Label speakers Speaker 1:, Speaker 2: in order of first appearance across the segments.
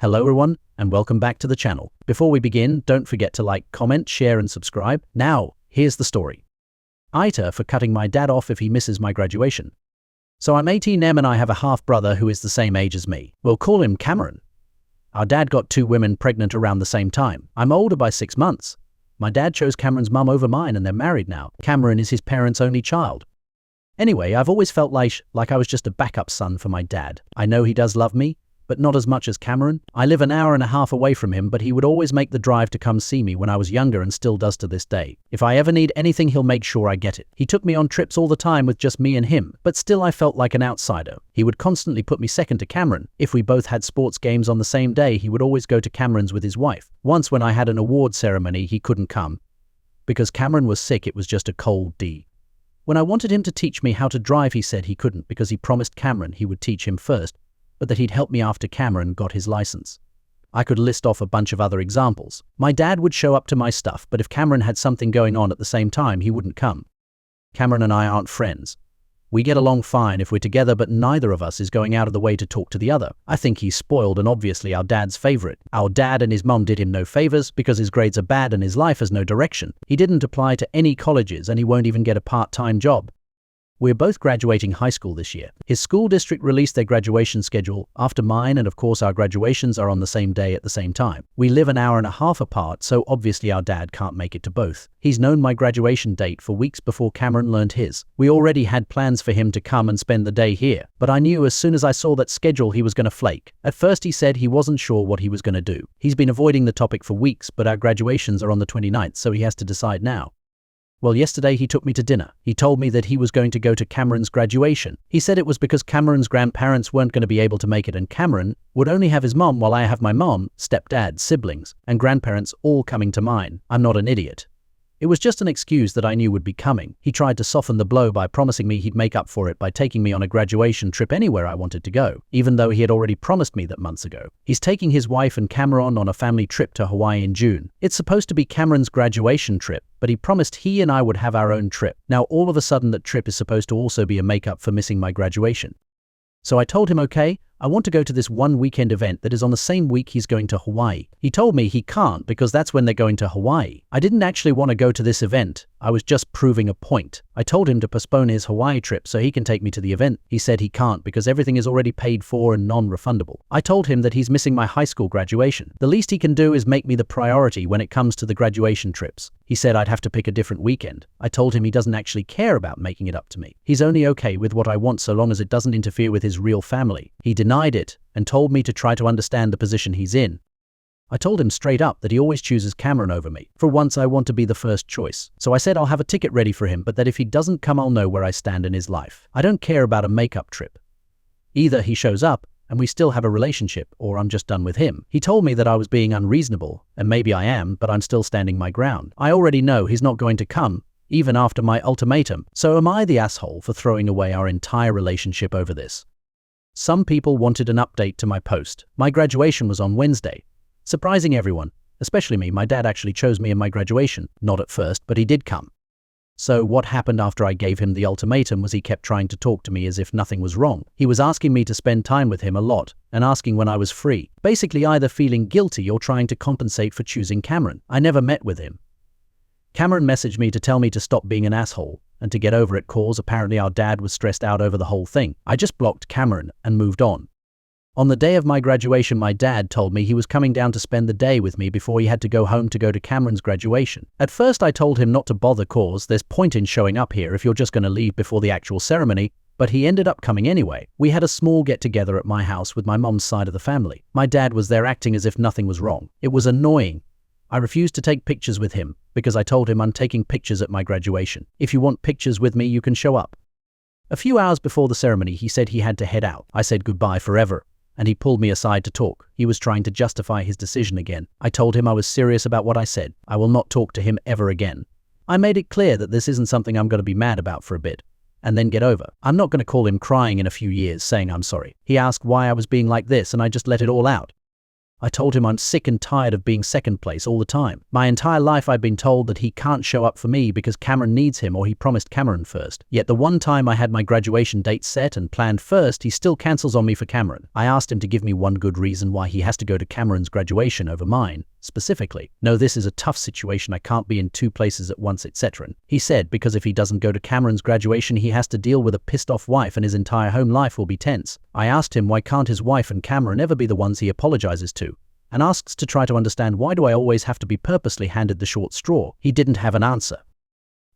Speaker 1: Hello everyone, and welcome back to the channel. Before we begin, don't forget to like, comment, share and subscribe. Now, here's the story. AITAH for cutting my dad off if he misses my graduation. So I'm 18M and I have a half-brother who is the same age as me. We'll call him Cameron. Our dad got 2 women pregnant around the same time. I'm older by 6 months. My dad chose Cameron's mum over mine and they're married now. Cameron is his parents' only child. Anyway, I've always felt like I was just a backup son for my dad. I know he does love me, but not as much as Cameron. I live an hour and a half away from him, but he would always make the drive to come see me when I was younger and still does to this day. If I ever need anything, he'll make sure I get it. He took me on trips all the time with just me and him, but still I felt like an outsider. He would constantly put me second to Cameron. If we both had sports games on the same day, he would always go to Cameron's with his wife. Once when I had an award ceremony, he couldn't come. Because Cameron was sick, it was just a cold D. When I wanted him to teach me how to drive, he said he couldn't because he promised Cameron he would teach him first, but that he'd help me after Cameron got his license. I could list off a bunch of other examples. My dad would show up to my stuff, but if Cameron had something going on at the same time, he wouldn't come. Cameron and I aren't friends. We get along fine if we're together, but neither of us is going out of the way to talk to the other. I think he's spoiled and obviously our dad's favorite. Our dad and his mum did him no favors because his grades are bad and his life has no direction. He didn't apply to any colleges and he won't even get a part-time job. We're both graduating high school this year. His school district released their graduation schedule after mine, and of course our graduations are on the same day at the same time. We live an hour and a half apart, so obviously our dad can't make it to both. He's known my graduation date for weeks before Cameron learned his. We already had plans for him to come and spend the day here, but I knew as soon as I saw that schedule he was going to flake. At first he said he wasn't sure what he was going to do. He's been avoiding the topic for weeks, but our graduations are on the 29th, so he has to decide now. Well, yesterday he took me to dinner. He told me that he was going to go to Cameron's graduation. He said it was because Cameron's grandparents weren't going to be able to make it and Cameron would only have his mom while I have my mom, stepdad, siblings, and grandparents all coming to mine. I'm not an idiot. It was just an excuse that I knew would be coming. He tried to soften the blow by promising me he'd make up for it by taking me on a graduation trip anywhere I wanted to go, even though he had already promised me that months ago. He's taking his wife and Cameron on a family trip to Hawaii in June. It's supposed to be Cameron's graduation trip, but he promised he and I would have our own trip. Now all of a sudden that trip is supposed to also be a make-up for missing my graduation. So I told him, okay, I want to go to this one weekend event that is on the same week he's going to Hawaii. He told me he can't because that's when they're going to Hawaii. I didn't actually want to go to this event. I was just proving a point. I told him to postpone his Hawaii trip so he can take me to the event. He said he can't because everything is already paid for and non-refundable. I told him that he's missing my high school graduation. The least he can do is make me the priority when it comes to the graduation trips. He said I'd have to pick a different weekend. I told him he doesn't actually care about making it up to me. He's only okay with what I want so long as it doesn't interfere with his real family. He denied it and told me to try to understand the position he's in. I told him straight up that he always chooses Cameron over me. For once I want to be the first choice. So I said I'll have a ticket ready for him, but that if he doesn't come I'll know where I stand in his life. I don't care about a makeup trip. Either he shows up and we still have a relationship, or I'm just done with him. He told me that I was being unreasonable, and maybe I am, but I'm still standing my ground. I already know he's not going to come, even after my ultimatum. So am I the asshole for throwing away our entire relationship over this? Some people wanted an update to my post. My graduation was on Wednesday. Surprising everyone, especially me. My dad actually chose me in my graduation. Not at first, but he did come. So what happened after I gave him the ultimatum was he kept trying to talk to me as if nothing was wrong. He was asking me to spend time with him a lot and asking when I was free. Basically either feeling guilty or trying to compensate for choosing Cameron. I never met with him. Cameron messaged me to tell me to stop being an asshole and to get over it cause apparently our dad was stressed out over the whole thing. I just blocked Cameron and moved on. On the day of my graduation, my dad told me he was coming down to spend the day with me before he had to go home to go to Cameron's graduation. At first I told him not to bother cause there's point in showing up here if you're just going to leave before the actual ceremony, but he ended up coming anyway. We had a small get-together at my house with my mom's side of the family. My dad was there acting as if nothing was wrong. It was annoying. I refused to take pictures with him because I told him I'm taking pictures at my graduation. If you want pictures with me, you can show up. A few hours before the ceremony, he said he had to head out. I said goodbye forever, and he pulled me aside to talk. He was trying to justify his decision again. I told him I was serious about what I said. I will not talk to him ever again. I made it clear that this isn't something I'm going to be mad about for a bit and then get over. I'm not going to call him crying in a few years saying I'm sorry. He asked why I was being like this and I just let it all out. I told him I'm sick and tired of being second place all the time. My entire life I've been told that he can't show up for me because Cameron needs him or he promised Cameron first. Yet the one time I had my graduation date set and planned first, he still cancels on me for Cameron. I asked him to give me one good reason why he has to go to Cameron's graduation over mine, specifically. No, this is a tough situation, I can't be in two places at once, etc. He said because if he doesn't go to Cameron's graduation he has to deal with a pissed off wife and his entire home life will be tense. I asked him why can't his wife and Cameron ever be the ones he apologizes to, and asks to try to understand why do I always have to be purposely handed the short straw. He didn't have an answer.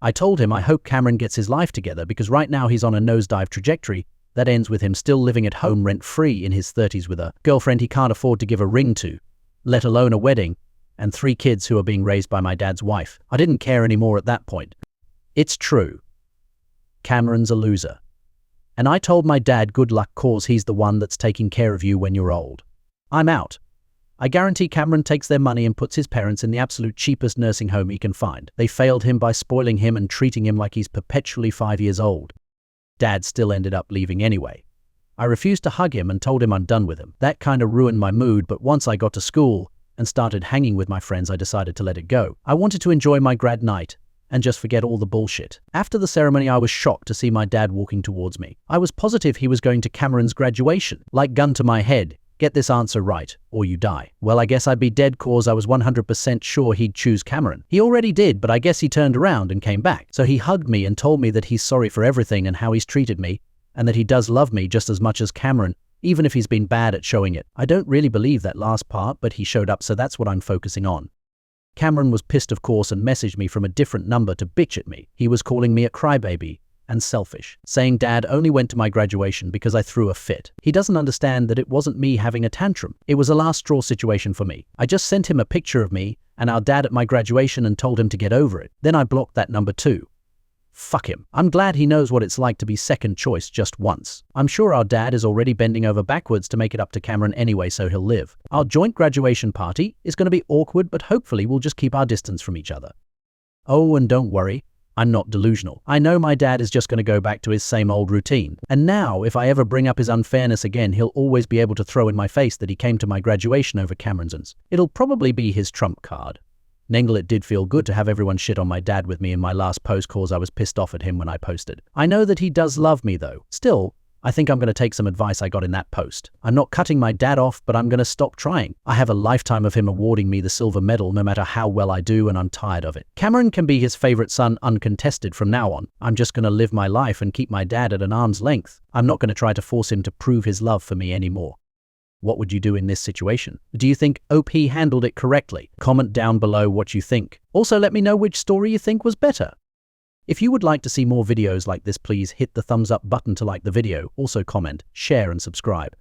Speaker 1: I told him I hope Cameron gets his life together because right now he's on a nosedive trajectory that ends with him still living at home rent-free in his 30s with a girlfriend he can't afford to give a ring to, let alone a wedding, and 3 kids who are being raised by my dad's wife. I didn't care anymore at that point. It's true. Cameron's a loser. And I told my dad good luck cause he's the one that's taking care of you when you're old. I'm out. I guarantee Cameron takes their money and puts his parents in the absolute cheapest nursing home he can find. They failed him by spoiling him and treating him like he's perpetually 5 years old. Dad still ended up leaving anyway. I refused to hug him and told him I'm done with him. That kind of ruined my mood, but once I got to school and started hanging with my friends, I decided to let it go. I wanted to enjoy my grad night and just forget all the bullshit. After the ceremony, I was shocked to see my dad walking towards me. I was positive he was going to Cameron's graduation. Like gun to my head, get this answer right, or you die. Well, I guess I'd be dead cause I was 100% sure he'd choose Cameron. He already did, but I guess he turned around and came back. So he hugged me and told me that he's sorry for everything and how he's treated me, and that he does love me just as much as Cameron, even if he's been bad at showing it. I don't really believe that last part, but he showed up, so that's what I'm focusing on. Cameron was pissed, of course, and messaged me from a different number to bitch at me. He was calling me a crybaby and selfish, saying Dad only went to my graduation because I threw a fit. He doesn't understand that it wasn't me having a tantrum. It was a last straw situation for me. I just sent him a picture of me and our dad at my graduation and told him to get over it. Then I blocked that number too. Fuck him. I'm glad he knows what it's like to be second choice just once. I'm sure our dad is already bending over backwards to make it up to Cameron anyway, so he'll live. Our joint graduation party is going to be awkward, but hopefully we'll just keep our distance from each other. Oh, and don't worry, I'm not delusional. I know my dad is just going to go back to his same old routine. And now, if I ever bring up his unfairness again, he'll always be able to throw in my face that he came to my graduation over Cameron's. It'll probably be his trump card. Nengle, it did feel good to have everyone shit on my dad with me in my last post cause I was pissed off at him when I posted. I know that he does love me though. Still, I think I'm going to take some advice I got in that post. I'm not cutting my dad off, but I'm going to stop trying. I have a lifetime of him awarding me the silver medal no matter how well I do, and I'm tired of it. Cameron can be his favorite son uncontested from now on. I'm just going to live my life and keep my dad at an arm's length. I'm not going to try to force him to prove his love for me anymore. What would you do in this situation? Do you think OP handled it correctly? Comment down below what you think. Also, let me know which story you think was better. If you would like to see more videos like this, please hit the thumbs up button to like the video. Also comment, share and subscribe.